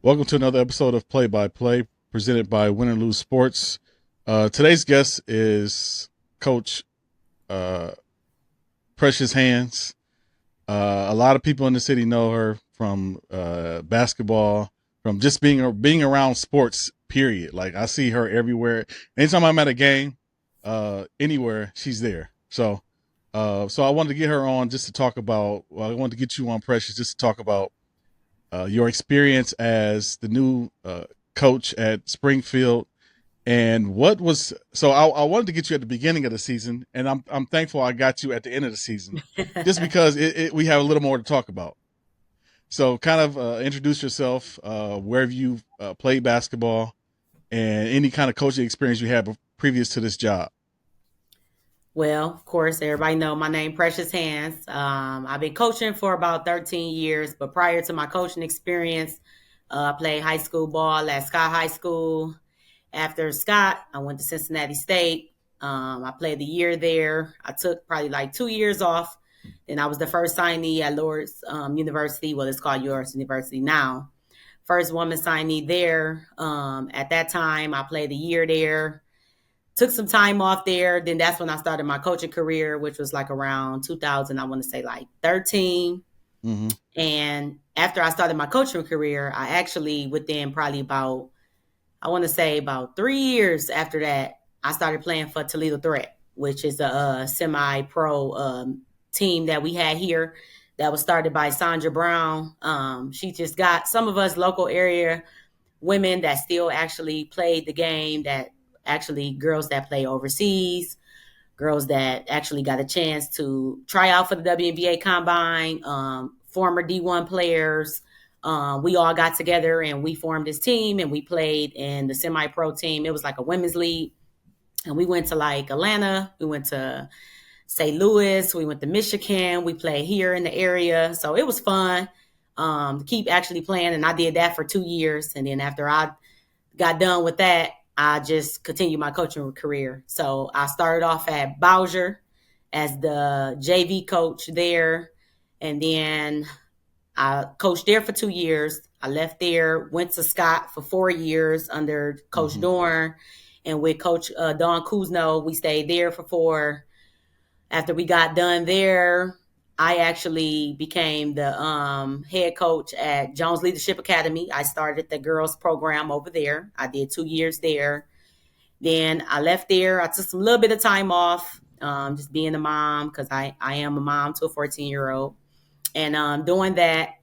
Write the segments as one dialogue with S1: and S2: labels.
S1: Welcome to another episode of Play by Play, presented by Win and Lose Sports. Today's guest is Coach uh, Precious Hands. A lot of people in the city know her from basketball, from just being around sports. Period. Like I see her everywhere. Anytime I'm at a game, anywhere, she's there. So I wanted to get her on just to talk about. Well, I wanted to get you on, Precious, just to talk about your experience as the new coach at Springfield, and what was so. I wanted to get you at the beginning of the season, and I'm thankful I got you at the end of the season, just because we have a little more to talk about. So, kind of introduce yourself, where have you played basketball, and any kind of coaching experience you had previous to this job.
S2: Well, of course, everybody know my name, Precious Hands. I've been coaching for about 13 years, but prior to my coaching experience, I played high school ball at Scott High School. After Scott, I went to Cincinnati State. I played the year there. I took probably like 2 years off. Then I was the first signee at Lourdes University. Well, it's called Lourdes University now. First woman signee there. At that time, I played a year there. Took some time off there. Then that's when I started my coaching career, which was like around 2000, I want to say like 13.
S1: Mm-hmm.
S2: And after I started my coaching career, I actually, within probably about, I want to say about 3 years after that, I started playing for Toledo Threat, which is a semi-pro team that we had here that was started by Sandra Brown. She just got some of us local area women that still actually played the game, that actually girls that play overseas, girls that actually got a chance to try out for the WNBA combine, former D1 players. We all got together and we formed this team and we played in the semi-pro team. It was like a women's league. And we went to like Atlanta. We went to St. Louis. We went to Michigan. We played here in the area. So it was fun to keep actually playing. And I did that for 2 years. And then after I got done with that, I just continued my coaching career. So I started off at Bowser as the JV coach there. And then I coached there for 2 years. I left there, went to Scott for 4 years under Coach
S1: Mm-hmm.
S2: Dorn. And with Coach Don Kuzno, we stayed there for 4. After we got done there, I actually became the head coach at Jones Leadership Academy. I started the girls program over there. I did 2 years there. Then I left there. I took some little bit of time off, just being a mom, because I am a mom to a 14-year-old. And doing that,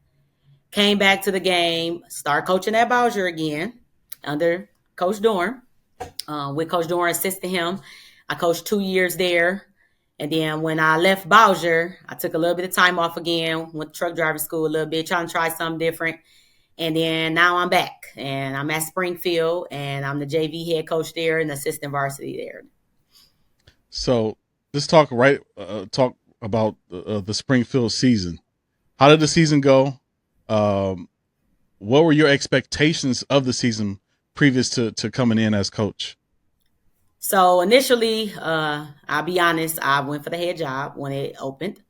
S2: came back to the game, started coaching at Bowser again under Coach Dorn. With Coach Dorn assisting him, I coached 2 years there. And then when I left Bowser, I took a little bit of time off again, went to truck driving school a little bit, trying to try something different. And then now I'm back and I'm at Springfield and I'm the JV head coach there and assistant varsity there.
S1: So let's talk about the Springfield season. How did the season go? Um, what were your expectations of the season previous to coming in as coach?
S2: So initially, I'll be honest, I went for the head job when it opened,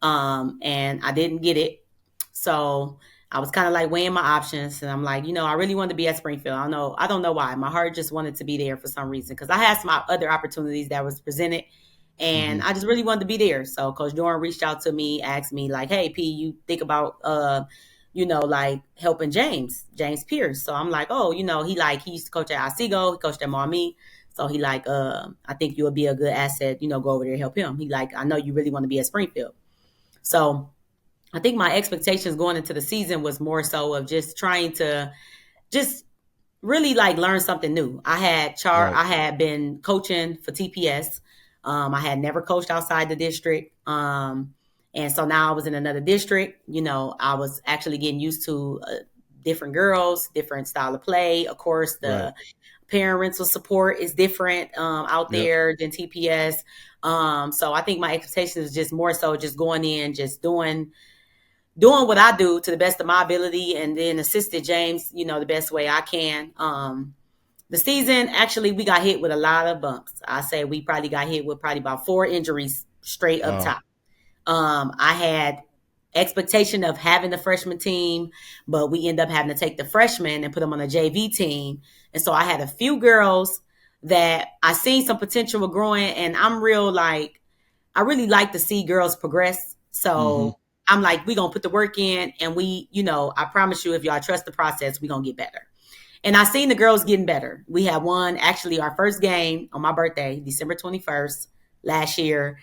S2: and I didn't get it. So I was kind of like weighing my options, and I'm like, I really wanted to be at Springfield. I don't know why. My heart just wanted to be there for some reason because I had some other opportunities that was presented,
S1: Mm-hmm.
S2: and I just really wanted to be there. So Coach Doran reached out to me, asked me like, "Hey, P, you think about like helping James Pierce?" So I'm like, "Oh, he used to coach at Otsego, he coached at Maumee." So he like, I think you would be a good asset, go over there and help him. He like, I know you really want to be at Springfield. So I think my expectations going into the season was more so of just trying to just really like learn something new.
S1: Right.
S2: I had been coaching for TPS. I had never coached outside the district. And so now I was in another district. I was actually getting used to different girls, different style of play. Of course,
S1: Right.
S2: the parental support is different out
S1: Yep.
S2: there than TPS. So I think my expectations is just more so just going in, just doing what I do to the best of my ability, and then assisted James, the best way I can. The season, actually, we got hit with a lot of bumps. I say we probably got hit with probably about 4 injuries straight up
S1: Wow.
S2: top. I had expectation of having the freshman team, but we end up having to take the freshmen and put them on a JV team. And so I had a few girls that I seen some potential of growing, and I'm real like, I really like to see girls progress.
S1: Mm-hmm.
S2: So I'm like, we gonna put the work in, and we, I promise you, if y'all trust the process, we gonna get better. And I seen the girls getting better. We had won actually our first game on my birthday, December 21st last year.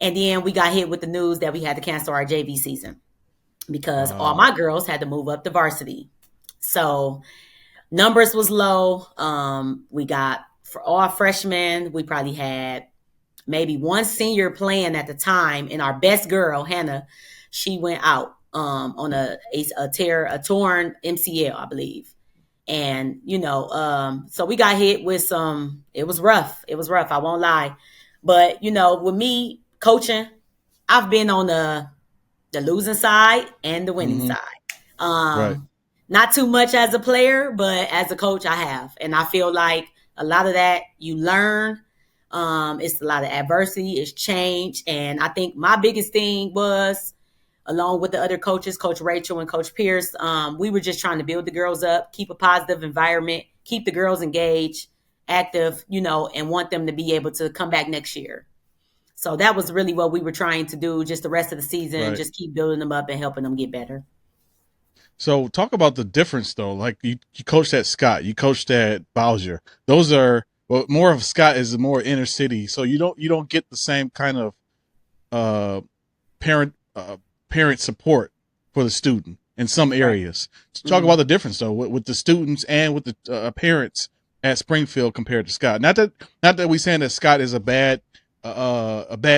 S2: And then we got hit with the news that we had to cancel our JV season because all my girls had to move up to varsity. So numbers was low. We got for all freshmen, we probably had maybe one senior playing at the time, and our best girl, Hannah, she went out on a torn MCL, I believe. And, so we got hit with it was rough. It was rough. I won't lie. But, with me coaching, I've been on the losing side and the winning
S1: Mm-hmm.
S2: side.
S1: Right.
S2: Not too much as a player, but as a coach, I have. And I feel like a lot of that you learn. It's a lot of adversity. It's change. And I think my biggest thing was, along with the other coaches, Coach Rachel and Coach Pierce, we were just trying to build the girls up, keep a positive environment, keep the girls engaged, active, and want them to be able to come back next year. So that was really what we were trying to do, just the rest of the season,
S1: Right.
S2: just keep building them up and helping them get better.
S1: So talk about the difference though. Like you coached at Scott, you coached at Bowser. Those are more of Scott is more inner city. So you don't get the same kind of parent support for the student in some areas. So talk about the difference though with the students and with the parents at Springfield compared to Scott. Not that we saying that Scott is a bad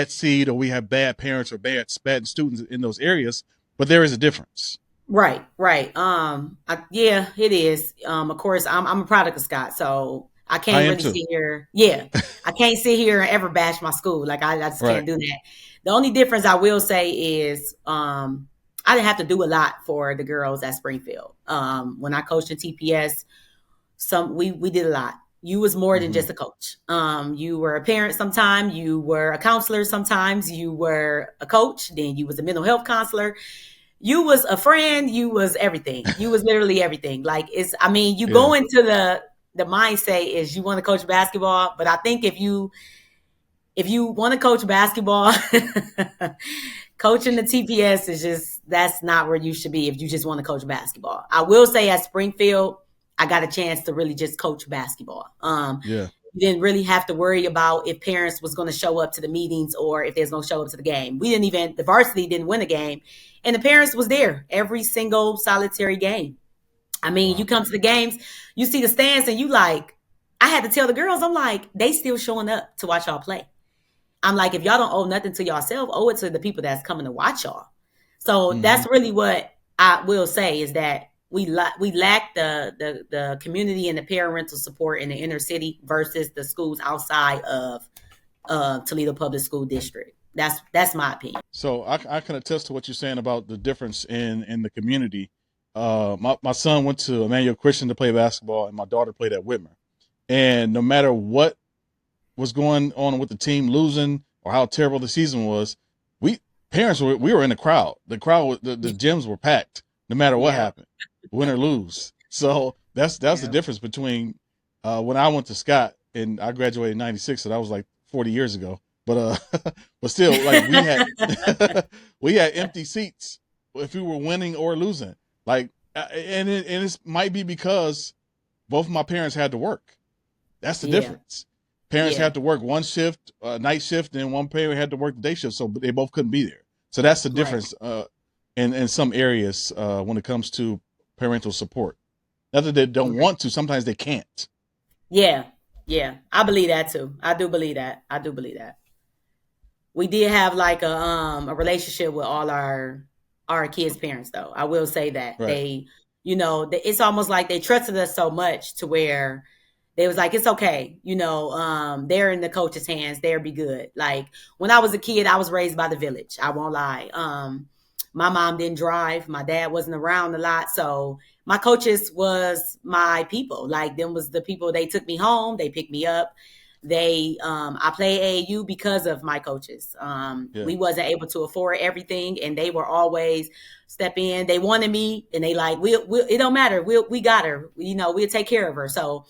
S1: seed or we have bad parents or bad students in those areas, but there is a difference.
S2: Right. Yeah, it is. Of course, I'm a product of Scott, so I can't really sit here. Yeah, I can't sit here and ever bash my school. Like I just can't do that. The only difference I will say is I didn't have to do a lot for the girls at Springfield. When I coached in TPS, we did a lot. You was more than just a coach. You were a parent sometimes, you were a counselor sometimes, you were a coach, then you was a mental health counselor. You was a friend, you was everything. You was literally everything. Like you go into the mindset is you want to coach basketball, but I think if you want to coach basketball, coaching the TPS is that's not where you should be if you just want to coach basketball. I will say at Springfield, I got a chance to really just coach basketball. You didn't really have to worry about if parents was going to show up to the meetings or if there's going to show up to the game. The varsity didn't win a game, and the parents was there every single solitary game. You come to the games, you see the stands, and I had to tell the girls, I'm like, they still showing up to watch y'all play. I'm like, if y'all don't owe nothing to yourself, owe it to the people that's coming to watch y'all. So that's really what I will say is that we lack the community and the parental support in the inner city versus the schools outside of Toledo Public School District. That's my opinion.
S1: So I can attest to what you're saying about the difference in the community. My son went to Emmanuel Christian to play basketball, and my daughter played at Whitmer. And no matter what was going on with the team losing or how terrible the season was, we were in the crowd. The gyms were packed no matter what happened, win or lose. So that's the difference between when I went to Scott and I graduated in '96, so that was like 40 years ago. But but still, like we had empty seats if we were winning or losing. Like, and it might be because both of my parents had to work. That's the difference. Parents had to work one shift, night shift, and one parent had to work the day shift, so they both couldn't be there. So that's the difference in some areas when it comes to parental support. Not that they don't want to, sometimes they can't.
S2: Yeah, I believe that too. I do believe that. We did have like a relationship with all our kids' parents, though. I will say that they, it's almost like they trusted us so much to where they was like, it's okay. They're in the coach's hands. They'll be good. Like when I was a kid, I was raised by the village. I won't lie. My mom didn't drive. My dad wasn't around a lot. So my coaches was my people. Like them was the people, they took me home. They picked me up. I played AAU because of my coaches.
S1: Yeah.
S2: We wasn't able to afford everything, and they were always step in. They wanted me, and they like, we'll it don't matter. We got her. We'll take care of her. So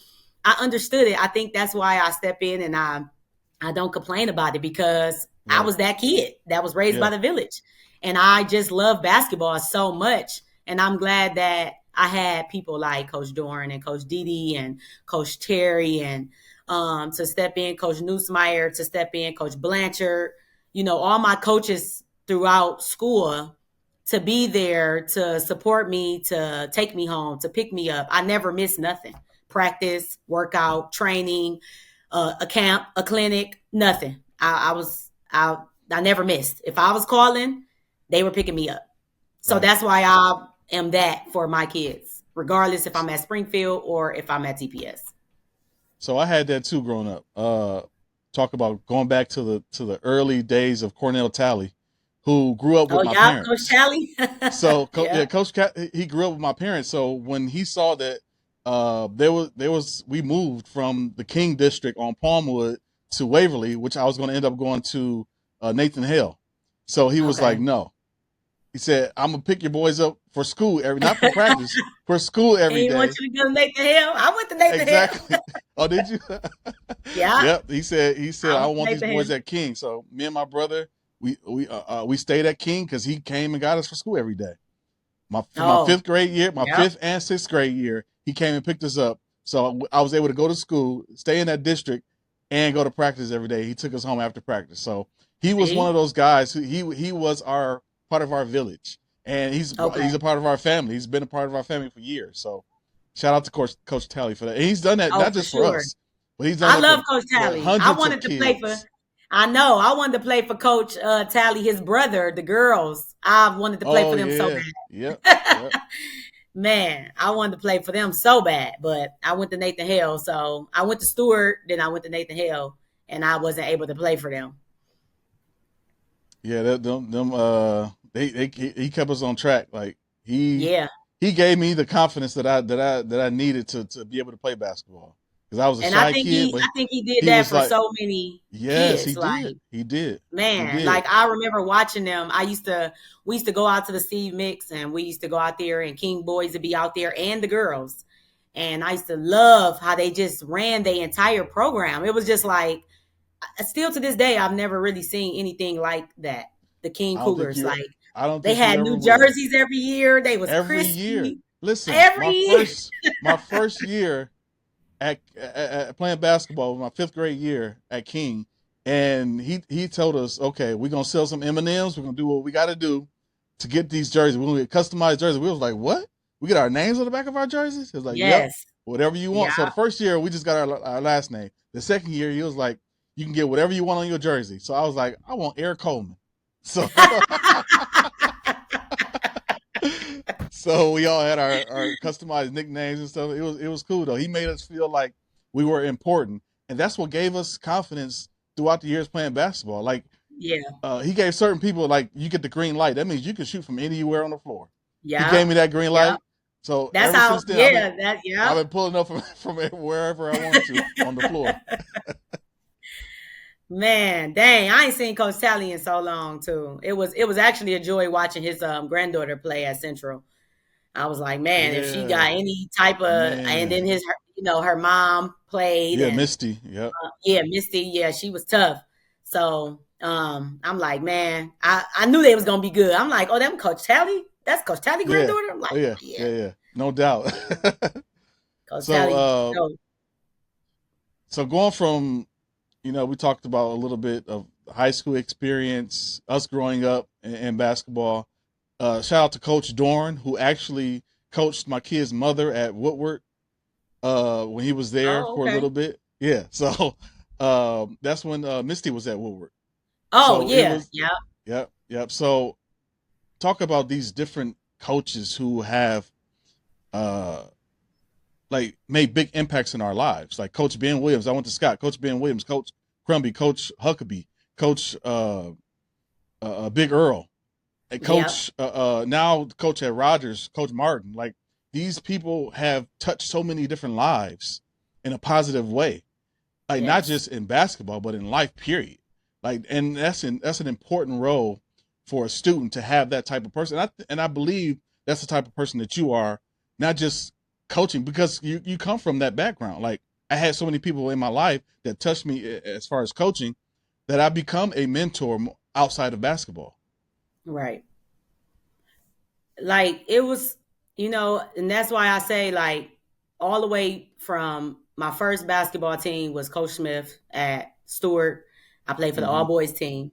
S2: I understood it. I think that's why I step in, and I don't complain about it, because I
S1: Right.
S2: was that kid that was raised by
S1: Yeah.
S2: the village. And I just love basketball so much. And I'm glad that I had people like Coach Doran and Coach Didi and Coach Terry, and to step in, Coach Neusmeyer to step in, Coach Blanchard, all my coaches throughout school, to be there to support me, to take me home, to pick me up. I never missed nothing. Practice, workout, training, a camp, a clinic, nothing. I never missed. If I was calling, they were picking me up. So
S1: Right.
S2: that's why I am that for my kids, regardless if I'm at Springfield or if I'm at TPS.
S1: So I had that too growing up. Talk about going back to the early days of Cornell Talley, who grew up with
S2: Oh,
S1: my
S2: yeah, Coach
S1: parents.
S2: Tally.
S1: So
S2: Yeah.
S1: yeah, he grew up with my parents. So when he saw that there was we moved from the King District on Palmwood to Waverly, which I was going to end up going to Nathan Hale. So he was like,
S2: Okay.
S1: no. He said, I'm gonna pick your boys up for school not for practice, for school every
S2: He want
S1: day.
S2: you to go to Nathan Hill. I went to Nathan Hill.
S1: Exactly. Oh, did you?
S2: Yeah,
S1: Yep. He said
S2: I
S1: I
S2: went to
S1: want these
S2: Nathan Hill.
S1: boys at King. So me and my brother, we stayed at King because he came and got us for school every day. For my
S2: Oh,
S1: fifth grade year, my
S2: yep.
S1: fifth and sixth grade year, he came and picked us up. So I was able to go to school, stay in that district, and go to practice every day. He took us home after practice. So he was one of
S2: See?
S1: those guys who he was our part of our village, and he's
S2: Okay.
S1: a part of our family. He's been a part of our family for years. So shout out to Coach Talley for that. And he's done that
S2: Oh,
S1: not
S2: for
S1: just for
S2: sure.
S1: us, but he's done
S2: I
S1: that
S2: love
S1: for
S2: Coach Tally. I
S1: hundreds of
S2: wanted to play for.
S1: kids.
S2: I know. I wanted to play for Coach Tally, his brother, the girls. I wanted to play
S1: Oh
S2: for them so
S1: yeah, yep,
S2: bad.
S1: yep.
S2: Man, I wanted to play for them so bad, but I went to Nathan Hale. So I went to Stewart, then I went to Nathan Hale, and I wasn't able to play for them.
S1: Yeah, them he kept us on track. Like he
S2: Yeah.
S1: he gave me the confidence that I needed to be able to play basketball because I was a
S2: And I
S1: shy
S2: think
S1: kid,
S2: he
S1: but
S2: I think he did
S1: he
S2: that
S1: was
S2: for
S1: like,
S2: so many
S1: yes, he
S2: kids. Like,
S1: did, he
S2: man,
S1: did.
S2: like I remember watching them. We used to go out to the Steve Mix, and we used to go out there, and King boys would be out there, and the girls. And I used to love how they just ran their entire program. It was just like, still to this day, I've never really seen anything like that. The King
S1: I don't think
S2: Cougars,
S1: you
S2: like,
S1: I don't
S2: they
S1: think you
S2: had
S1: ever
S2: new
S1: will.
S2: jerseys every year. They was
S1: Every year,
S2: crispy
S1: listen,
S2: every year.
S1: my first year at playing basketball, my fifth grade year at King, and he told us, okay, we're gonna sell some M&Ms. We're gonna do what we got to do to get these jerseys. We're gonna get customized jerseys. We was like, what? We get our names on the back of our jerseys? He was like, yep,
S2: Yes.
S1: whatever you want.
S2: Yeah.
S1: So the first year we just got our last name. The second year he was like, you can get whatever you want on your jersey. So I was like, I want Eric Coleman. So so we all had our customized nicknames and stuff. It was cool though. He made us feel like we were important, and that's what gave us confidence throughout the years playing basketball. Like
S2: Yeah.
S1: he gave certain people like you get the green light. That means you can shoot from anywhere on the floor. He gave
S2: Yeah.
S1: me that green
S2: Yeah.
S1: light. So
S2: That's
S1: ever
S2: how,
S1: since then,
S2: yeah, that,
S1: I've
S2: yeah.
S1: been pulling up from wherever I wanted to on the floor.
S2: Man, dang, I ain't seen Coach Tally in so long too. It was actually a joy watching his granddaughter play at Central. I was like, man, if she
S1: Yeah,
S2: got any type of, and then
S1: man.
S2: her mom played,
S1: Yeah,
S2: and
S1: Misty. Yep.
S2: yeah, Misty, yeah, she was tough. So I'm like, man, I knew they was gonna be good. I'm like, oh, them Coach Tally, that's Coach Tally
S1: Yeah.
S2: granddaughter. I'm like,
S1: Oh yeah.
S2: yeah,
S1: Yeah. Yeah. No doubt.
S2: Coach
S1: so
S2: Tally.
S1: uh,
S2: So
S1: so going from we talked about a little bit of high school experience, us growing up in basketball. Shout out to Coach Dorn, who actually coached my kid's mother at Woodward when he was there
S2: oh,
S1: for a
S2: okay.
S1: little bit. Yeah, so that's when Misty was at Woodward.
S2: Oh
S1: So it
S2: yeah,
S1: was,
S2: yeah,
S1: yep, yep. So talk about these different coaches who have uh, like made big impacts in our lives. Like Coach Ben Williams. I went to Scott. Coach Ben Williams. Coach Crumby. Coach Huckabee. Coach Big Earl. And
S2: yeah.
S1: Coach now Coach at Rogers. Coach Martin. Like these people have touched so many different lives in a positive way. like not
S2: Yes.
S1: just in basketball, but in life, period. Like, and that's an important role for a student to have that type of person. And I believe that's the type of person that you are, not just coaching, because you come from that background. Like, I had so many people in my life that touched me as far as coaching, that I become a mentor outside of basketball.
S2: Right. Like it was, and that's why I say like all the way from my first basketball team was Coach Smith at Stewart. I played for the all
S1: Mm-hmm.
S2: boys team.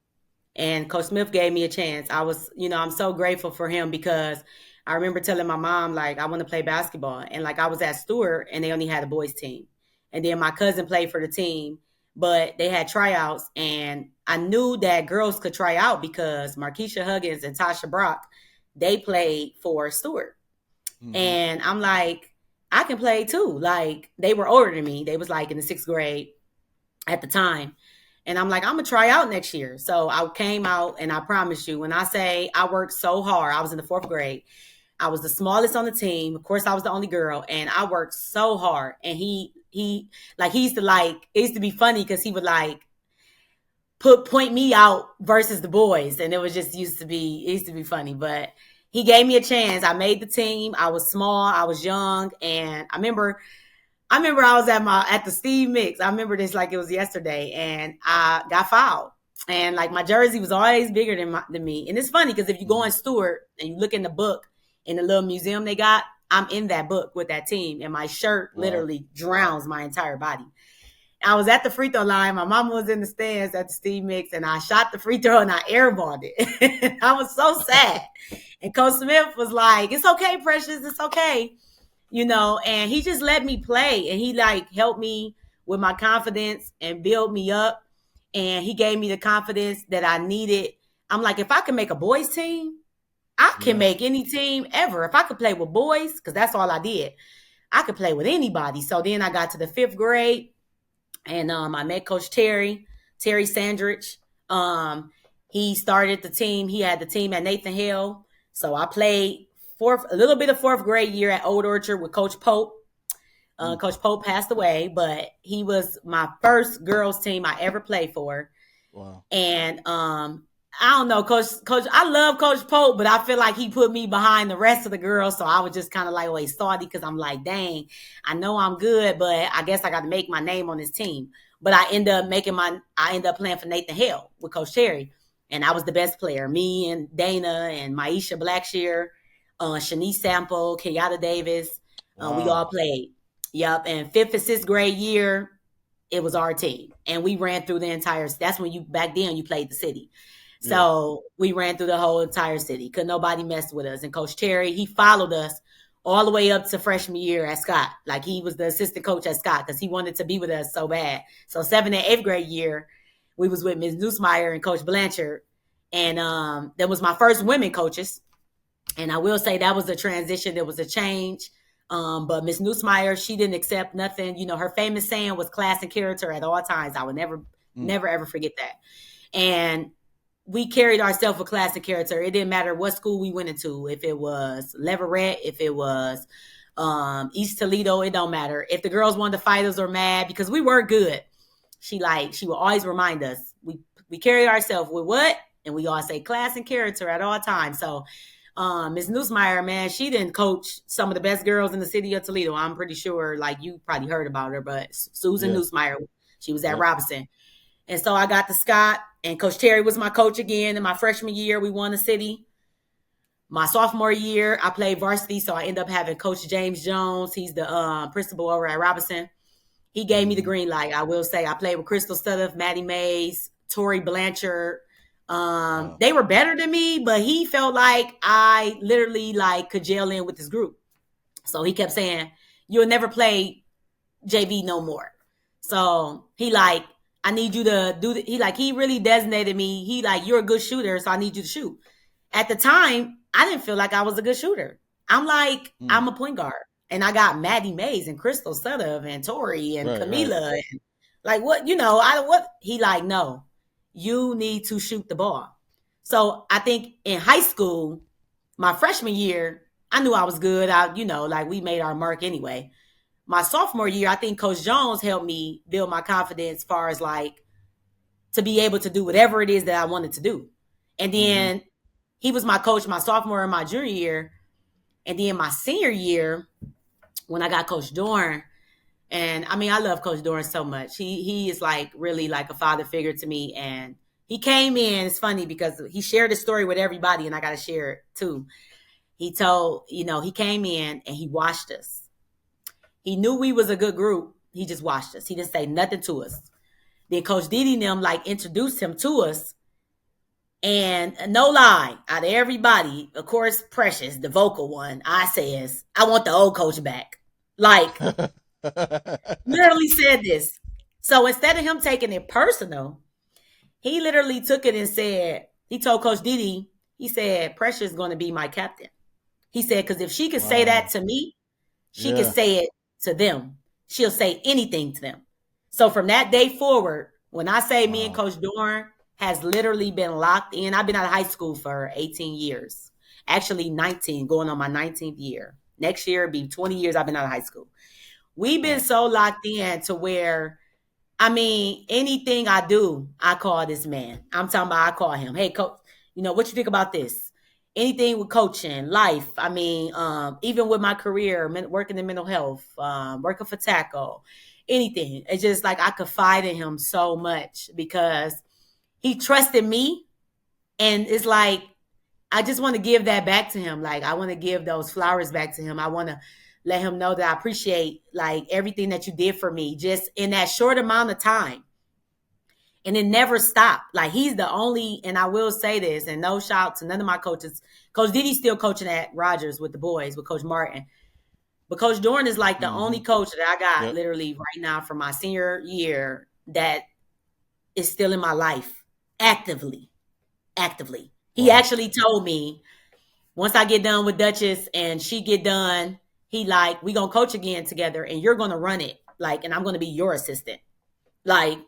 S2: And Coach Smith gave me a chance. I was, I'm so grateful for him because I remember telling my mom, like, I want to play basketball. And like I was at Stewart and they only had a boys team. And then my cousin played for the team, but they had tryouts. And I knew that girls could try out because Markeisha Huggins and Tasha Brock, they played for Stewart.
S1: Mm-hmm.
S2: And I'm like, I can play too. Like they were older than me. They was like in the 6th grade at the time. And I'm like, I'm gonna try out next year. So I came out, and I promise you, when I say I worked so hard, I was in the 4th grade. I was the smallest on the team. Of course, I was the only girl, and I worked so hard. And he used to be funny because he would like point me out versus the boys, and it used to be funny. But he gave me a chance. I made the team. I was small. I was young, and I remember I was at the Steve Mix. I remember this like it was yesterday, and I got fouled. And like my jersey was always bigger than me. And it's funny because if you go
S1: Mm-hmm.
S2: in Stewart and you look in the book in the little museum they got, I'm in that book with that team, and my shirt
S1: Wow.
S2: literally drowns my entire body. I was at the free throw line. My mama was in the stands at the Steve Mix, and I shot the free throw and I airballed it. I was so sad. And Coach Smith was like, "It's okay, Precious. It's okay." And he just let me play, and he like helped me with my confidence and build me up, and he gave me the confidence that I needed. I'm like, if I can make a boys team, I can
S1: Yeah.
S2: make any team ever. If I could play with boys, because that's all I did, I could play with anybody. So then I got to the 5th grade, and I met Coach Terry Sandrich. He started the team. He had the team at Nathan Hill. So I played a little bit of 4th grade year at Old Orchard with Coach Pope.
S1: Mm.
S2: Coach Pope passed away, but he was my first girls team I ever played for.
S1: Wow.
S2: And I don't know, Coach. I love Coach Pope, but I feel like he put me behind the rest of the girls, so I was just kind of like always salty because I'm like, dang, I know I'm good, but I guess I got to make my name on this team. But I ended up playing for Nathan Hill with Coach Terry, and I was the best player. Me and Dana and Maisha Blackshear, Shanice Sample, Kenyatta Davis, we all
S1: Wow.
S2: played. Yep, and 5th and 6th grade year, it was our team, and we ran through the entire. That's when back then you played the city,
S1: Yeah.
S2: so we ran through the whole entire city. Could nobody mess with us. And Coach Terry, he followed us all the way up to freshman year at Scott. Like he was the assistant coach at Scott because he wanted to be with us so bad. So 7th and 8th grade year, we was with Ms. Neusmeyer and Coach Blanchard, and that was my first women coaches. And I will say that was a transition. There was a change. But Miss Neusmeyer, she didn't accept nothing. Her famous saying was class and character at all times. I would never,
S1: Mm.
S2: never, ever forget that. And we carried ourselves with class and character. It didn't matter what school we went into. If it was Leverett, if it was East Toledo, it don't matter. If the girls wanted to fight us or mad, because we were good. She will always remind us, we carry ourselves with what? And we all say class and character at all times. So Ms. Neusmeyer, man, she didn't coach some of the best girls in the city of Toledo. I'm pretty sure, like, you probably heard about her, but Susan
S1: Yeah.
S2: Neusmeyer, she was at
S1: Yep.
S2: Robinson. And so I got to Scott, and Coach Terry was my coach again. In my freshman year, we won the city. My sophomore year, I played varsity, so I ended up having Coach James Jones. He's the principal over at Robinson. He gave me the
S1: Mm-hmm.
S2: green light. I will say I played with Crystal Studiff, Maddie Mays, Tori Blanchard.
S1: Wow.
S2: They were better than me, but he felt like I literally like could gel in with this group. So he kept saying, "You'll never play JV no more." So he like, I need you to do he really designated me. He like, you're a good shooter, so I need you to shoot. At the time, I didn't feel like I was a good shooter. I'm like,
S1: Mm.
S2: I'm a point guard. And I got Maddie Mays and Crystal Sutter and Tori and
S1: Right. Right.
S2: Camila. And like, what? He like, no, you need to shoot the ball. So I think in high school, my freshman year, I knew I was good. Like we made our mark anyway. my sophomore year, I think Coach Jones helped me build my confidence as far as like to be able to do whatever it is that I wanted to do. And
S1: Mm-hmm.
S2: then he was my coach my sophomore and my junior year. And then my senior year, when I got Coach Dorn, and I mean, I love Coach Dorn so much. He is like really like a father figure to me. And he came in, it's funny because he shared the story with everybody, and I got to share it too. He told, he came in and he watched us. He knew we was a good group. He just watched us. He didn't say nothing to us. Then Coach Didi and them like introduced him to us. And no lie, out of everybody, of course, Precious, the vocal one, I says, I want the old coach back. Like, literally said this. So instead of him taking it personal, he literally took it and said, he told Coach Didi, he said, Precious is going to be my captain. He said, because if she could say that
S1: Wow.
S2: to me, she could
S1: Yeah.
S2: say it to them. She'll say anything to them. So from that day forward, when I say me and
S1: Wow.
S2: Coach Dorn has literally been locked in, I've been out of high school for 18 years. Actually 19, going on my 19th year. Next year, it'll be 20 years I've been out of high school. We've been
S1: Right.
S2: so locked in to where, I mean, anything I do, I call this man. I'm talking about I call him. Hey, coach, what you think about this? Anything with coaching, life. I mean, even with my career, working in mental health, working for tackle, anything. It's just like I confide in him so much because he trusted me. And it's like, I just want to give that back to him. Like, I want to give those flowers back to him. I want to let him know that I appreciate like everything that you did for me just in that short amount of time. And it never stopped. Like he's the only, and I will say this, and no shout to none of my coaches. Coach Diddy's still coaching at Rogers with the boys with Coach Martin. But Coach Dorn is like the
S1: Mm-hmm.
S2: only coach that I got
S1: Yep.
S2: literally right now from my senior year that is still in my life actively. Actively. He
S1: Wow.
S2: actually told me once I get done with Duchess and she get done, he like, we gonna coach again together and you're gonna run it. Like, and I'm gonna be your assistant. Like,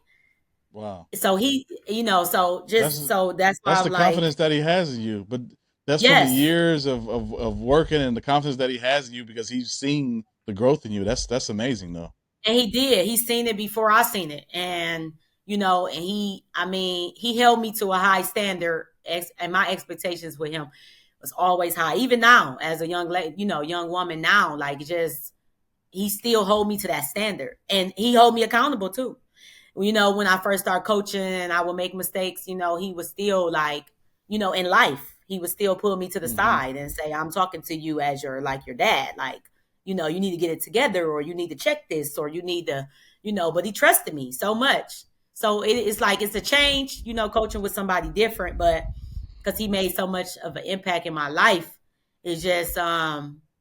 S1: Wow.
S2: so he, so just
S1: That's
S2: so that's why
S1: that's
S2: I'm
S1: the
S2: like,
S1: confidence that he has in you. But that's from the
S2: yes.
S1: years of working and the confidence that he has in you because he's seen the growth in you. That's amazing though.
S2: And he did. He seen it before I seen it. And, and I mean, he held me to a high standard and my expectations with him was always high. Even now, as a young lady, young woman now, like just he still hold me to that standard. And he hold me accountable too. When I first started coaching and I would make mistakes, he was still like, in life, he would still pull me to the
S1: Mm-hmm.
S2: side and say, I'm talking to you as your dad. Like, you need to get it together or you need to check this or you need to, but he trusted me so much. So it's like, it's a change, coaching with somebody different, but because he made so much of an impact in my life, it's just,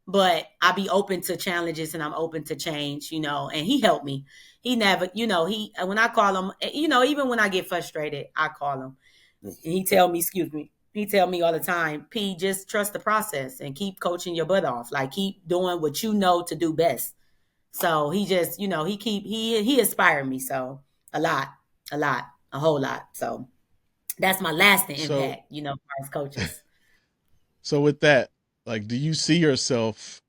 S2: but I be open to challenges and I'm open to change, and he helped me. He never, when I call him, even when I get frustrated, I call him. And he tell me, excuse me, he tell me all the time, P, just trust the process and keep coaching your butt off. Like keep doing what you know to do best. So he just, he inspired me. So a lot, a whole lot. So that's my lasting
S1: So
S2: impact, as coaches.
S1: so with that, like, do you see yourself?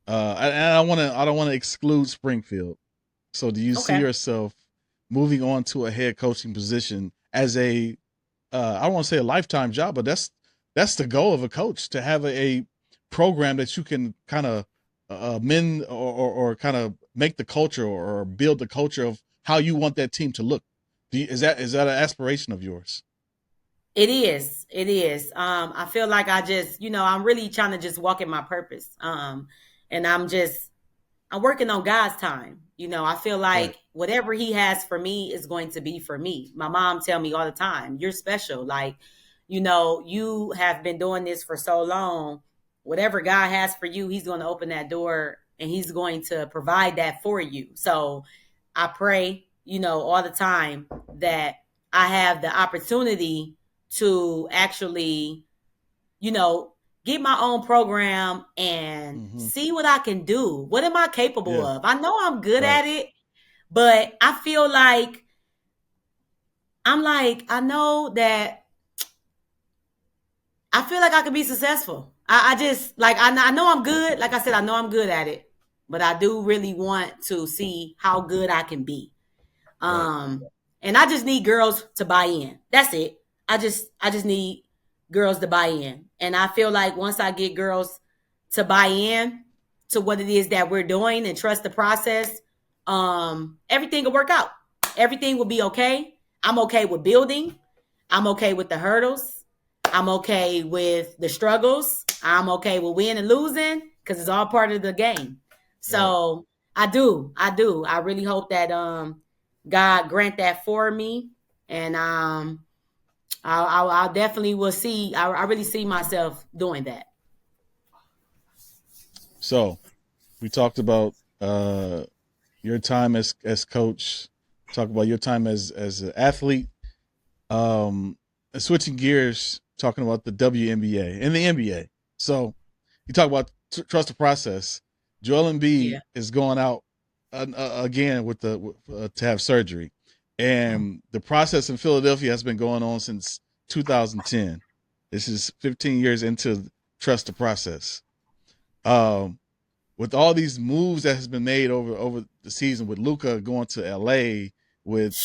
S1: And I don't want to exclude Springfield. So do you see
S2: Okay.
S1: yourself moving on to a head coaching position as a I don't want to say a lifetime job, but that's the goal of a coach to have a program that you can kind of mend or kind of make the culture or build the culture of how you want that team to look. Is that an aspiration of yours?
S2: It is. It is. I feel like I just, I'm really trying to just walk in my purpose. And I'm working on God's time. I feel
S1: Right.
S2: like whatever he has for me is going to be for me. My mom tell me all the time, you're special. Like, you have been doing this for so long. Whatever God has for you, he's going to open that door and he's going to provide that for you. So I pray, all the time that I have the opportunity to actually, you know, get my own program and
S1: Mm-hmm.
S2: see what I can do. What am I capable
S1: Yeah.
S2: of? I know I'm good
S1: Right.
S2: at it, but I feel like I know that I feel like I could be successful. I just like I know I'm good. Like I said, I know I'm good at it, but I do really want to see how good I can be.
S1: Right.
S2: And I just need girls to buy in. That's it. I just need girls to buy in. And I feel like once I get girls to buy in to what it is that we're doing and trust the process, everything will work out. Everything will be okay. I'm okay with building. I'm okay with the hurdles. I'm okay with the struggles. I'm okay with winning and losing because it's all part of the game. So right. I really hope that God grant that for me, and I'll definitely will see. I really see myself doing that.
S1: So, we talked about your time as coach. Talk about your time as an athlete. Switching gears, talking about the WNBA and the NBA. So, you talk about trust the process. Joel Embiid is going out again with to have surgery, and the process in Philadelphia has been going on since 2010. This is 15 years into trust the process. With all these moves that has been made over the season, with Luka going to LA, with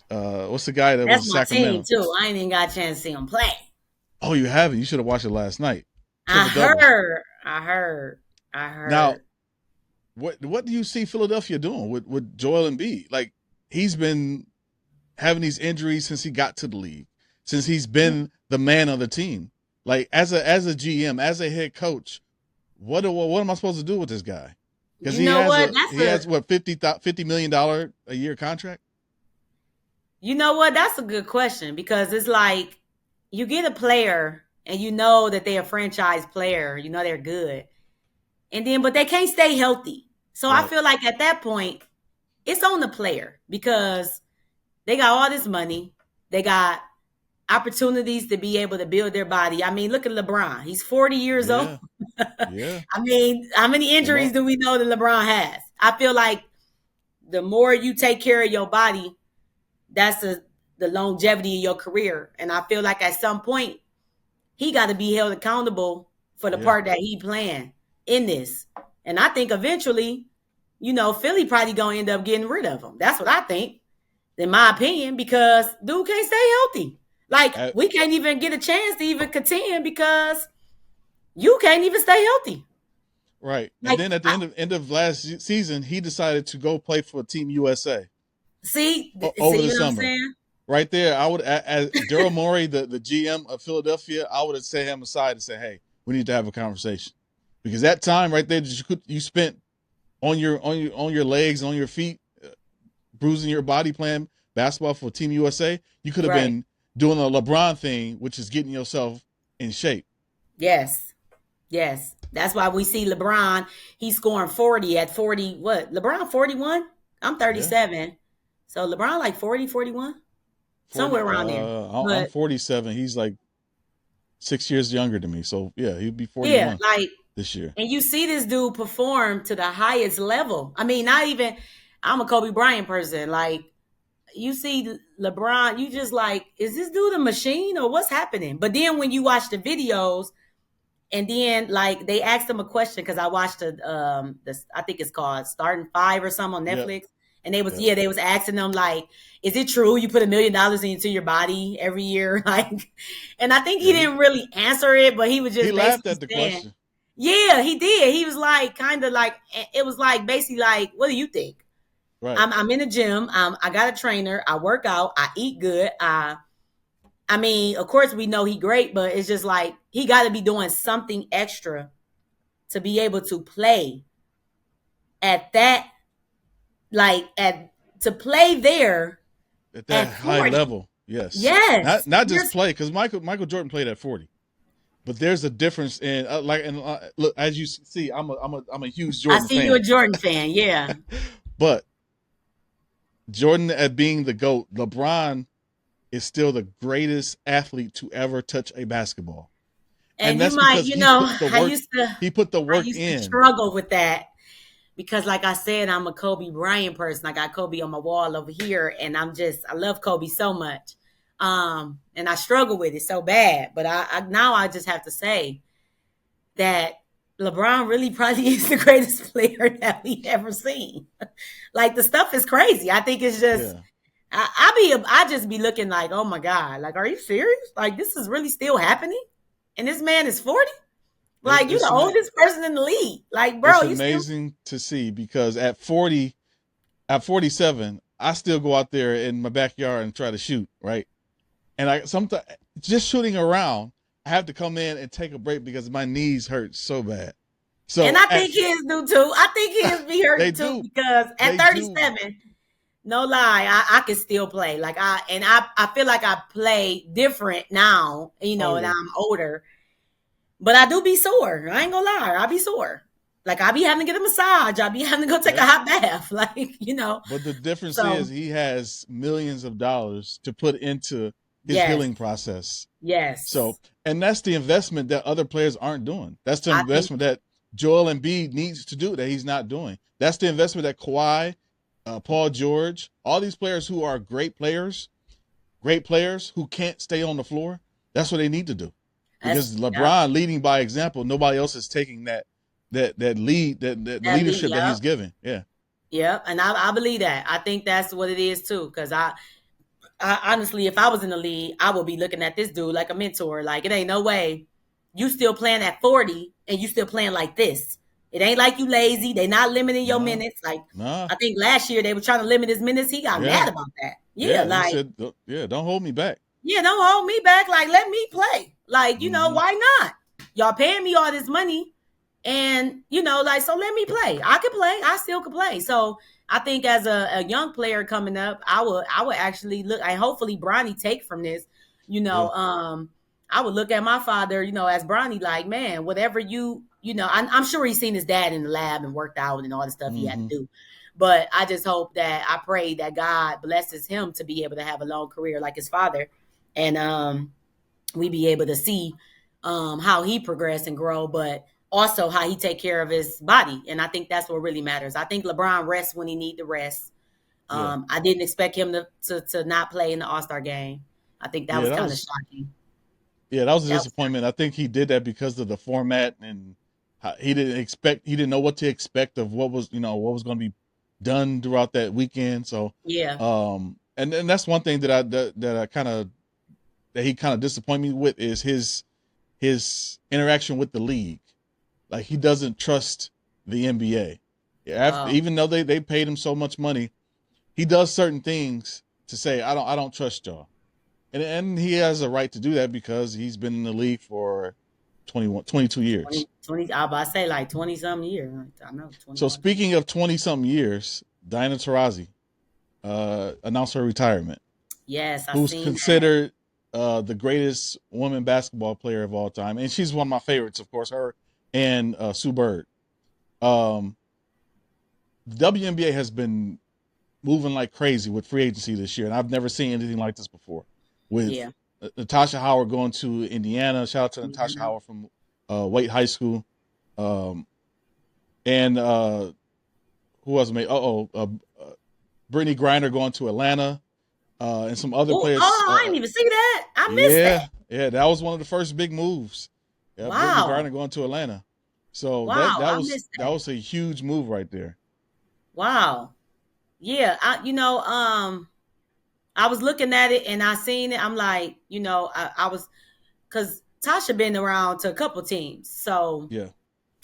S1: what's the guy that was in Sacramento?
S2: That's my team too. I ain't even got a chance to see him play.
S1: Oh, you haven't? You should have watched it last night.
S2: I heard.
S1: Now, what do you see Philadelphia doing with Joel Embiid? Like, he's been having these injuries since he got to the league, since he's been the man of the team. Like, as a GM, as a head coach, what am I supposed to do with this guy? Because he has $50 million a year contract.
S2: You know what? That's a good question, because it's like you get a player and you know that they're a franchise player, you know they're good, but they can't stay healthy. So right. I feel like at that point, it's on the player, because they got all this money, they got opportunities to be able to build their body. I mean, look at LeBron. He's 40 years old.
S1: Yeah.
S2: I mean, how many injuries do we know that LeBron has? I feel like the more you take care of your body, that's the longevity of your career. And I feel like at some point, he got to be held accountable for the part that he playing in this. And I think eventually, Philly probably going to end up getting rid of him. That's what I think, in my opinion, because dude can't stay healthy. Like, we can't even get a chance to even contend because you can't even stay healthy.
S1: Right. Like, and then at the end of last season, he decided to go play for Team USA.
S2: See?
S1: Over the summer. Right there, I would, as Daryl Morey, the GM of Philadelphia, I would have set him aside and say, hey, we need to have a conversation. Because that time right there that you spent on your legs, on your feet, bruising your body, playing basketball for Team USA, you could have been doing a LeBron thing, which is getting yourself in shape.
S2: Yes. That's why we see LeBron, he's scoring 40 at 40. What? LeBron 41? I'm 37. Yeah. So LeBron like 40, 41? 40, somewhere around there.
S1: I'm 47. He's like 6 years younger than me. So, yeah, he'd be 41 this year.
S2: And you see this dude perform to the highest level. I mean, not even, I'm a Kobe Bryant person. Like, you see LeBron, you just like, is this dude a machine or what's happening? But then when you watch the videos, and then like they asked him a question, because I watched I think it's called Starting Five or something on Netflix. Yep. And they was asking them, like, is it true you put $1 million into your body every year? Like, and I think he didn't really answer it, but he was just
S1: laughed at the question.
S2: Yeah, he did. He was like, kind of like, it was like basically like, what do you think? Right. I'm in the gym. I got a trainer. I work out. I eat good. I mean, of course we know he great, but it's just like he got to be doing something extra to be able to play at that, to play there
S1: at that high level. Yes. Not just play, because Michael Jordan played at 40. But there's a difference in look, as you see, I'm a huge Jordan fan.
S2: I see you a Jordan fan, yeah.
S1: But Jordan at being the GOAT, LeBron is still the greatest athlete to ever touch a basketball.
S2: And that's because
S1: he put the work in.
S2: I used to struggle with that, because like I said, I'm a Kobe Bryant person. I got Kobe on my wall over here, and I love Kobe so much. And I struggle with it so bad. But I now I just have to say that LeBron really probably is the greatest player that we ever seen. Like the stuff is crazy. I think it's just
S1: Yeah,
S2: I just be looking like, oh my God, like, are you serious? Like this is really still happening? And this man is 40? Like you
S1: it's
S2: the oldest person in the league. Like, bro,
S1: it's
S2: you still
S1: amazing to see because at 40, at 47, I still go out there in my backyard and try to shoot, right? And I sometimes just shooting around, I have to come in and take a break because my knees hurt so bad.
S2: and
S1: So
S2: I
S1: at
S2: think his do too. I think his be
S1: they
S2: hurting too
S1: do,
S2: because at
S1: they do.
S2: 37, no lie, I can still play. Like I feel like I play different now,
S1: Oh
S2: and
S1: yeah,
S2: I'm older. But I do be sore. I ain't gonna lie. I be sore. Like I be having to get a massage. I be having to go take
S1: yeah.
S2: a hot bath. Like.
S1: But the difference is
S2: So
S1: he has millions of dollars to put into his
S2: yes,
S1: healing process. So,
S2: yes.
S1: and that's the investment that other players aren't doing. That's the
S2: I think
S1: investment that Joel Embiid needs to do that he's not doing. That's the investment that Kawhi, Paul George, all these players who are great players who can't stay on the floor. That's what they need to do.
S2: that's
S1: Because
S2: yeah,
S1: LeBron leading by example, nobody else is taking that lead, that the
S2: that lead,
S1: leadership that
S2: yeah.
S1: he's giving. Yeah,
S2: Yep, and I believe that. I think that's what it is too. Because I honestly, if I was in the league, I would be looking at this dude like a mentor. Like it ain't no way you still playing at 40 and you still playing like this. It ain't like you lazy. They not limiting your
S1: no,
S2: minutes. Like
S1: nah,
S2: I think last year they were trying to limit his minutes. He got
S1: yeah,
S2: mad about that. Yeah,
S1: yeah. He
S2: like
S1: said, yeah, don't hold me back.
S2: yeah, don't hold me back. Like let me play. Like
S1: Mm-hmm.
S2: why not? Y'all paying me all this money, and like so let me play. I can play. I still can play. So I think as a young player coming up, I would actually look. I hopefully Bronny take from this. You
S1: Yeah,
S2: know, um, I would look at my father. As Bronny, like man, whatever I'm sure he's seen his dad in the lab and worked out and all the stuff he had to
S1: mm-hmm.
S2: do. But I just hope that I pray that God blesses him to be able to have a long career like his father, and we be able to see how he progress and grow, but also how he take care of his body. And I think that's what really matters. I think LeBron rests when he need to rest.
S1: Yeah,
S2: I didn't expect him to not play in the All-Star game. I think that
S1: yeah.
S2: was
S1: That
S2: kind of
S1: was
S2: shocking.
S1: yeah, that was a
S2: That was
S1: disappointment. I think he did that because of the format and he didn't know what to expect of what was going to be done throughout that weekend. So,
S2: yeah.
S1: and that's one thing that I kind of that he kind of disappointed me with is his interaction with the league. Like he doesn't trust the NBA. After,
S2: Oh,
S1: even though they paid him so much money, he does certain things to say I don't trust y'all. And he has a right to do that because he's been in the league for 21, 22 years.
S2: 20. I was about to say like 20 something years. I know
S1: So
S2: 21.
S1: speaking of 20 something years, Diana Taurasi announced her retirement.
S2: Yes, I
S1: Who's
S2: seen that.
S1: considered the greatest woman basketball player of all time, and she's one of my favorites, of course. Her and Sue Bird. Um, WNBA has been moving like crazy with free agency this year, and I've never seen anything like this before. With
S2: Yeah.
S1: Natasha Howard going to Indiana, shout out to Natasha
S2: Mhm.
S1: Howard from Wait High School, um, and who else made? Brittany Griner going to Atlanta, and some other
S2: Oh,
S1: players.
S2: I didn't even see that. I missed that.
S1: Yeah, yeah, that was one of the first big moves. Yeah, Brittany
S2: Wow.
S1: Griner going to Atlanta. So that
S2: Wow,
S1: that
S2: I
S1: was
S2: missed
S1: that
S2: that.
S1: was a huge move right there.
S2: Wow. Yeah, I was looking at it and I seen it. I'm like, I was because Tasha been around to a couple teams, so
S1: Yeah,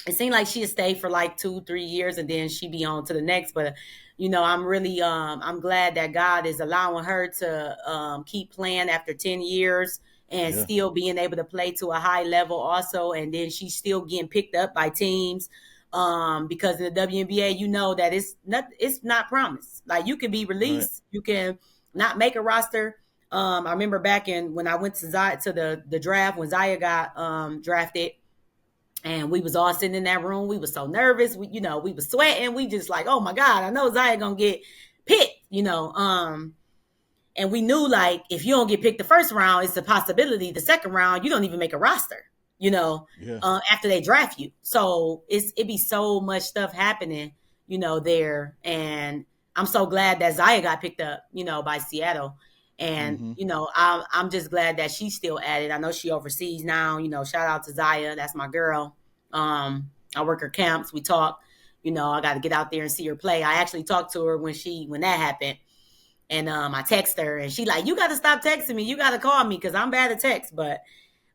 S2: it seemed like she'd stay for like 2-3 years and then she'd be on to the next. But I'm really I'm glad that God is allowing her to keep playing after 10 years and
S1: yeah,
S2: still being able to play to a high level also. And then she's still getting picked up by teams. Because in the WNBA, that it's not promised. Like you can be
S1: right.
S2: released, you can not make a roster. I remember back in when I went to the draft when Zaya got drafted, and we was all sitting in that room. We was so nervous. We was sweating. We just like, oh my God, I know Zaya gonna get picked. And we knew like if you don't get picked the first round, it's a possibility. The second round, you don't even make a roster.
S1: Yeah,
S2: After they draft you. So it be so much stuff happening, there. And I'm so glad that Zaya got picked up, by Seattle. And
S1: mm-hmm.
S2: I'm just glad that she's still at it. I know she overseas now. Shout out to Zaya, that's my girl. I work her camps. We talk. I got to get out there and see her play. I actually talked to her when that happened. And I text her and she like, you got to stop texting me. You got to call me because I'm bad at text. But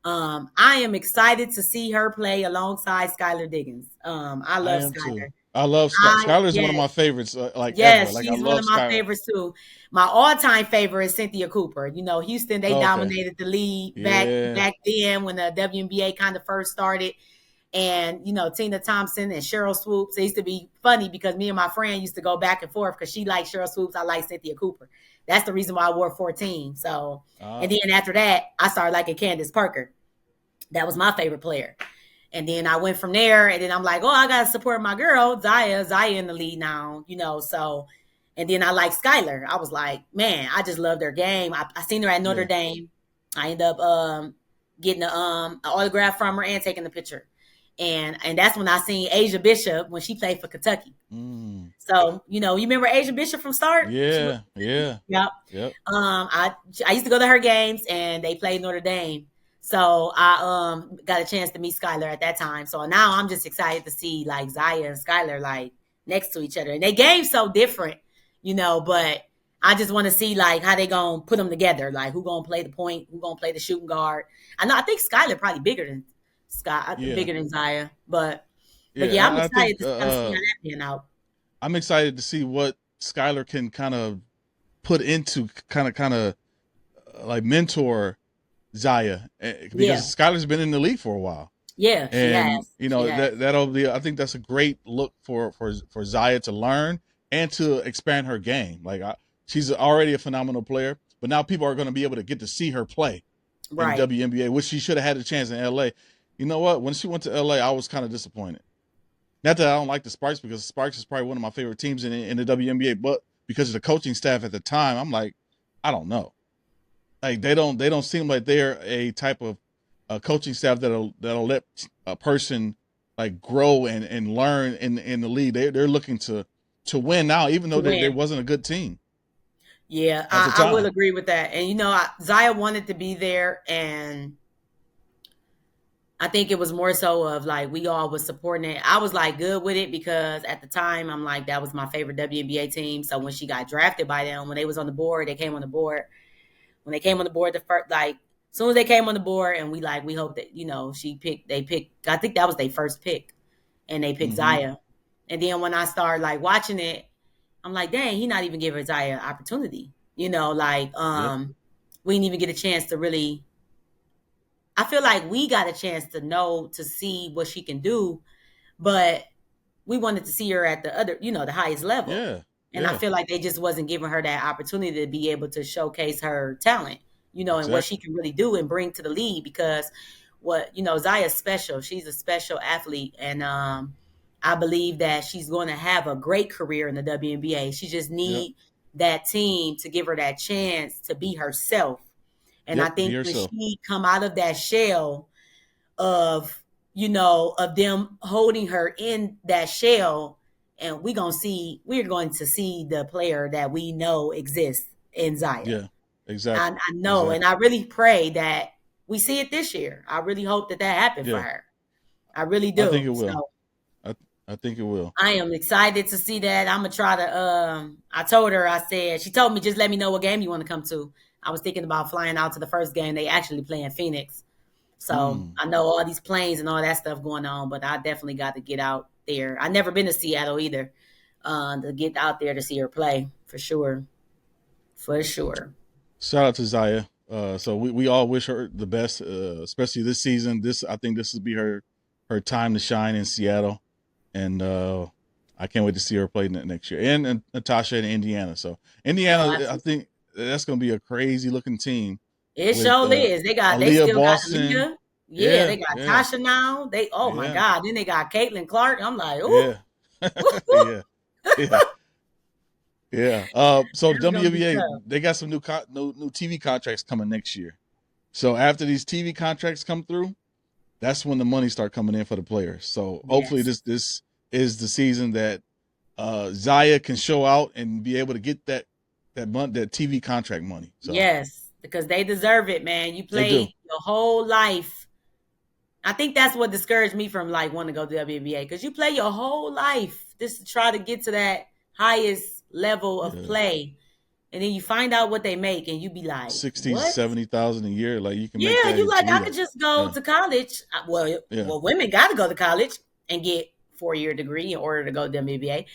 S2: I am excited to see her play alongside Skylar Diggins. I
S1: I
S2: love
S1: am too.
S2: Skylar.
S1: I love Skylar is one of
S2: Yes,
S1: my favorites, like ever.
S2: yes,
S1: Like I
S2: she's one
S1: love
S2: of my
S1: Skylar.
S2: favorites too. My all-time favorite is Cynthia Cooper. Houston, they
S1: Oh, okay.
S2: dominated the league back
S1: Yeah.
S2: back then when the WNBA kind of first started. And Tina Thompson and Cheryl Swoops. It used to be funny because me and my friend used to go back and forth because she liked Cheryl Swoops, I like Cynthia Cooper. That's the reason why I wore 14. So, and then after that, I started liking Candace Parker. That was my favorite player. And then I went from there, and then I'm like, oh, I gotta support my girl, Zaya. Zaya in the lead now, so. And then I like Skylar. I was like, man, I just love their game. I seen her at Notre Dame. I ended up getting an autograph from her and taking the picture. And that's when I seen Asia Bishop when she played for Kentucky. So, you remember Asia Bishop from start?
S1: Yeah.
S2: Yep.
S1: Yep.
S2: I used to go to her games and they played Notre Dame. So I got a chance to meet Skylar at that time. So now I'm just excited to see like Zaya and Skylar like next to each other. And their game's so different, but I just want to see like how they gonna put them together. Like who gonna play the point, who gonna play the shooting guard. I think Skylar probably bigger than bigger than Zaya. But yeah, I'm excited to kind of see how that pan out.
S1: I'm excited to see what Skylar can kind of put into kind of like mentor Zaya, because Skylar's been in the league for a while.
S2: Yeah,
S1: and
S2: she has.
S1: that'll be. I think that's a great look for Zaya to learn and to expand her game. Like she's already a phenomenal player, but now people are going to be able to get to see her play in WNBA, which she should have had a chance in LA. You know what? When she went to LA, I was kind of disappointed. Not that I don't like the Sparks, because Sparks is probably one of my favorite teams in the WNBA, but because of the coaching staff at the time, I'm like, I don't know. Like they don't seem like they're a type of coaching staff that'll let a person like grow and learn in the league. They're looking to win now, even though there wasn't a good team.
S2: Yeah, I will agree with that. And Zaya wanted to be there, and I think it was more so of like we all was supporting it. I was like good with it because at the time I'm like that was my favorite WNBA team. So when she got drafted by them, when they was on the board, they came on the board. When they came on the board, the first as soon as they came on the board, and we hope that they picked. I think that was their first pick, and they picked Zaya. And then when I started like watching it, I'm like, dang, he not even giving Zaya an opportunity. We didn't even get a chance to really. I feel like we got a chance to see what she can do, but we wanted to see her at the other, the highest level.
S1: Yeah.
S2: And I feel like they just wasn't giving her that opportunity to be able to showcase her talent, and what she can really do and bring to the league, because Zaya's special. She's a special athlete. And I believe that she's going to have a great career in the WNBA. She just need that team to give her that chance to be herself. And I think when she come out of that shell of, of them holding her in that shell, and we're going to see the player that we know exists in Zaya.
S1: Yeah, exactly.
S2: I know. Exactly. And I really pray that we see it this year. I really hope that happened for her. I really do.
S1: I think it will. So, I think it will.
S2: I am excited to see that. I'm going to try to, I told her, she told me, just let me know what game you want to come to. I was thinking about flying out to the first game. They actually play in Phoenix. So I know all these planes and all that stuff going on, but I definitely got to get out there. I've never been to Seattle either, to get out there to see her play, for sure. For sure.
S1: Shout out to Zaya. So we all wish her the best, especially this season. I think this will be her time to shine in Seattle. And I can't wait to see her play next year. And Natasha in Indiana. So Indiana, I think that's going to be a crazy looking team.
S2: It sure is. They still
S1: Boston.
S2: got Aaliyah. Yeah, they got Tasha now. My God. Then they got Caitlin Clark. I'm like, ooh.
S1: Yeah. So WNBA, they got some new TV contracts coming next year. So after these TV contracts come through, that's when the money start coming in for the players. So hopefully this is the season that Zaya can show out and be able to get that TV contract money. So.
S2: Yes, because they deserve it, man. You played your whole life I think that's what discouraged me from like wanting to go to the WNBA, because you play your whole life just to try to get to that highest level of
S1: Yeah.
S2: play, and then you find out what they make, and you be like,
S1: 60,
S2: "What?"
S1: 70,000 a year. Like you can make
S2: Yeah,
S1: that
S2: you
S1: in
S2: like I could
S1: Toledo.
S2: just go
S1: Yeah.
S2: to college.
S1: Yeah.
S2: Women got to go to college and get 4-year degree in order to go to the WNBA,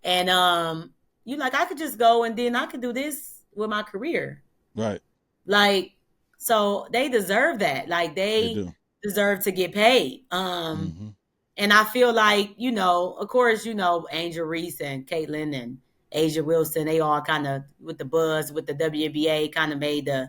S2: and you like I could just go and then I could do this with my career.
S1: Right.
S2: Like, so they deserve that. Like
S1: They
S2: they
S1: do.
S2: deserve to get paid.
S1: Mm-hmm.
S2: And I feel like, of course, Angel Reese and Caitlin and Asia Wilson, they all kind of with the buzz with the WNBA kind of made the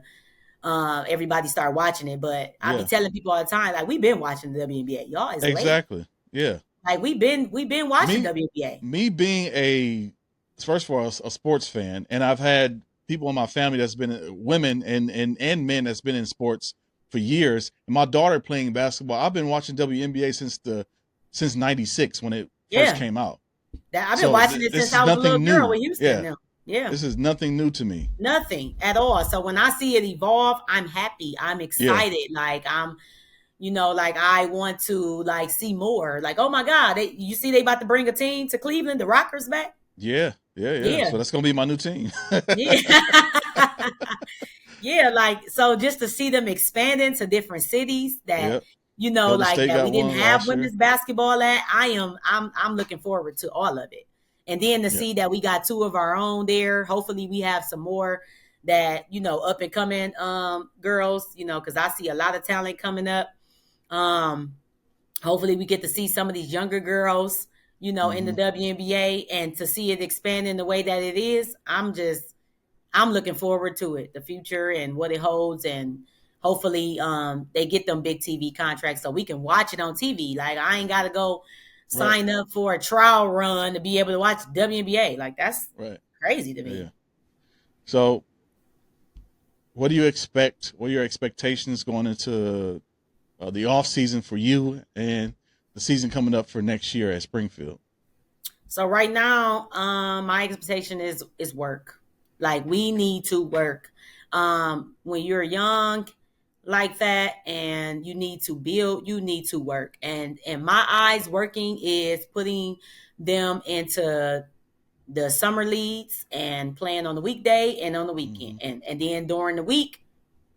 S2: everybody start watching it. But I be
S1: Yeah.
S2: telling people all the time, like we've been watching the WNBA. Y'all is late.
S1: Exactly. Yeah.
S2: Like we've been watching
S1: Me
S2: WNBA.
S1: me being a first of all a sports fan, and I've had people in my family that's been women and men that's been in sports for years. And my daughter playing basketball. I've been watching WNBA since '96 when it first
S2: Yeah.
S1: came out.
S2: That I've been
S1: So
S2: watching it
S1: this
S2: since
S1: is
S2: I was a little
S1: nothing
S2: girl
S1: new.
S2: with Houston
S1: Yeah.
S2: now. Yeah.
S1: This is nothing new to me.
S2: Nothing at all. So when I see it evolve, I'm happy. I'm
S1: Yeah.
S2: excited. Like like I want to like see more. Like, oh my God, you see they about to bring a team to Cleveland, the Rockers back?
S1: Yeah. Yeah. Yeah.
S2: Yeah.
S1: So that's gonna be my new team.
S2: Yeah. Yeah, like so just to see them expanding to different cities that
S1: Yep. Golden
S2: like
S1: State
S2: that we
S1: got
S2: didn't
S1: one
S2: have
S1: last year.
S2: women's basketball at. I'm looking forward to all of it. And then to
S1: Yeah.
S2: see that we got two of our own there. Hopefully we have some more that, up and coming girls, because I see a lot of talent coming up. Um Hopefully we get to see some of these younger girls, in the
S1: Mm-hmm.
S2: WNBA, and to see it expand in the way that it is. I'm looking forward to it, the future and what it holds, and hopefully they get them big TV contracts so we can watch it on TV. Like I ain't got to go
S1: Right.
S2: sign up for a trial run to be able to watch WNBA. Like that's
S1: Right.
S2: crazy to
S1: Yeah.
S2: me.
S1: So what do you expect? What are your expectations going into the off season for you and the season coming up for next year at Springfield?
S2: So right now, my expectation is work. Like we need to work. When you're young like that and you need to build, you need to work. And in my eyes, working is putting them into the summer leagues and playing on the weekday and on the weekend.
S1: Mm-hmm.
S2: And then during the week,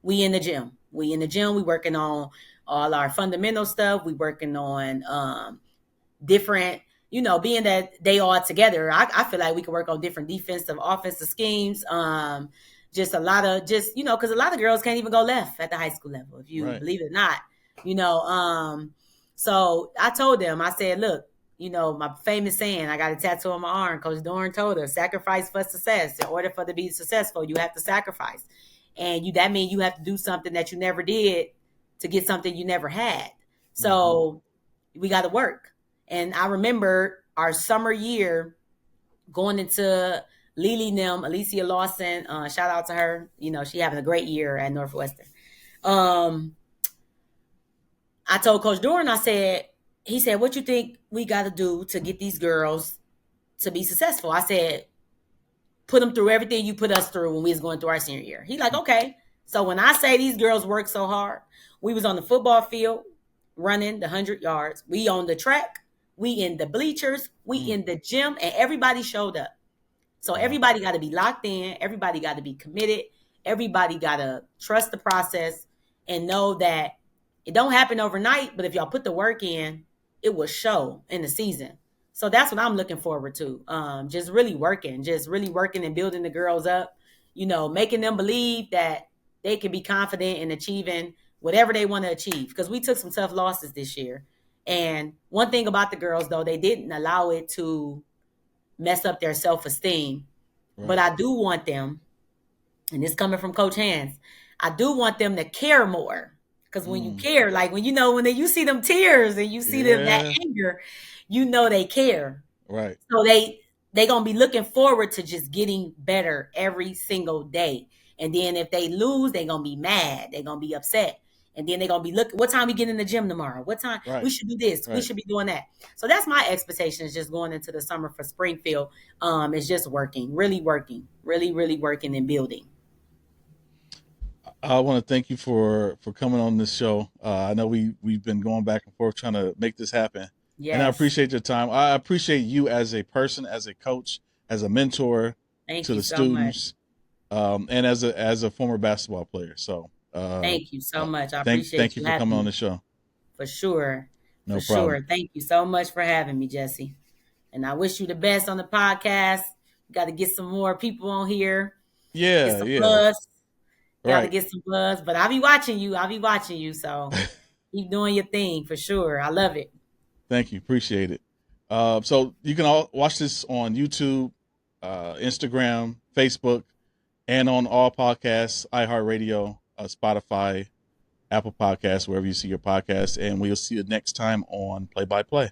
S2: we in the gym. We in the gym, we working on all our fundamental stuff. We working on different, being that they all together, I feel like we can work on different defensive, offensive schemes. Just a lot of because a lot of girls can't even go left at the high school level, if you
S1: Right.
S2: believe it or not. You know, so I told them, I said, look, my famous saying, I got a tattoo on my arm. Coach Dorn told us, sacrifice for success. In order for to be successful, you have to sacrifice. And that means you have to do something that you never did to get something you never had. So we got to work. And I remember our summer year going into Lily Nim, Alicia Lawson, shout out to her. She having a great year at Northwestern. I told Coach Doran, he said, what you think we got to do to get these girls to be successful? I said, put them through everything you put us through when we was going through our senior year. He like, okay. So when I say these girls work so hard, we was on the football field running the 100 yards. We on the track. We in the bleachers. We in the gym, and everybody showed up. So everybody got to be locked in. Everybody got to be committed. Everybody got to trust the process and know that it don't happen overnight, but if y'all put the work in, it will show in the season. So that's what I'm looking forward to. Just really working and building the girls up, making them believe that they can be confident in achieving whatever they want to achieve. Because we took some tough losses this year. And one thing about the girls, though, they didn't allow it to mess up their self-esteem.
S1: Right.
S2: But I do want them, and this coming from Coach Hands, I do want them to care more. Because when you care, like when you see them tears and you see them that anger, they care.
S1: Right.
S2: So they gonna be looking forward to just getting better every single day. And then if they lose, they gonna be mad. They gonna be upset. And then they gonna be looking, what time we get in the gym tomorrow? What time we should do this? We should be doing that. So that's my expectations just going into the summer for Springfield. It's just working, really working and building.
S1: I want to thank you for coming on this show. I know we've been going back and forth trying to make this happen, and I
S2: Yes.
S1: appreciate your time. I appreciate you as a person, as a coach, as a mentor
S2: Thank
S1: to
S2: you
S1: the
S2: so much.
S1: students, and as a former basketball player. So,
S2: Thank you so much. I
S1: thank
S2: appreciate
S1: you
S2: you
S1: for
S2: having
S1: coming on
S2: me.
S1: the show.
S2: For sure. For
S1: No problem.
S2: sure. Thank you so much for having me, Jesse. And I wish you the best on the podcast. Got to get some more people on here. Get
S1: Yeah,
S2: some
S1: yeah,
S2: buzz. Got to
S1: right.
S2: get some buzz. But I'll be watching you. I'll be watching you. So keep doing your thing for sure. I love it.
S1: Thank you. Appreciate it. So you can all watch this on YouTube, Instagram, Facebook, and on all podcasts, iHeartRadio, Spotify, Apple Podcasts, wherever you see your podcasts. And we'll see you next time on Play by Play.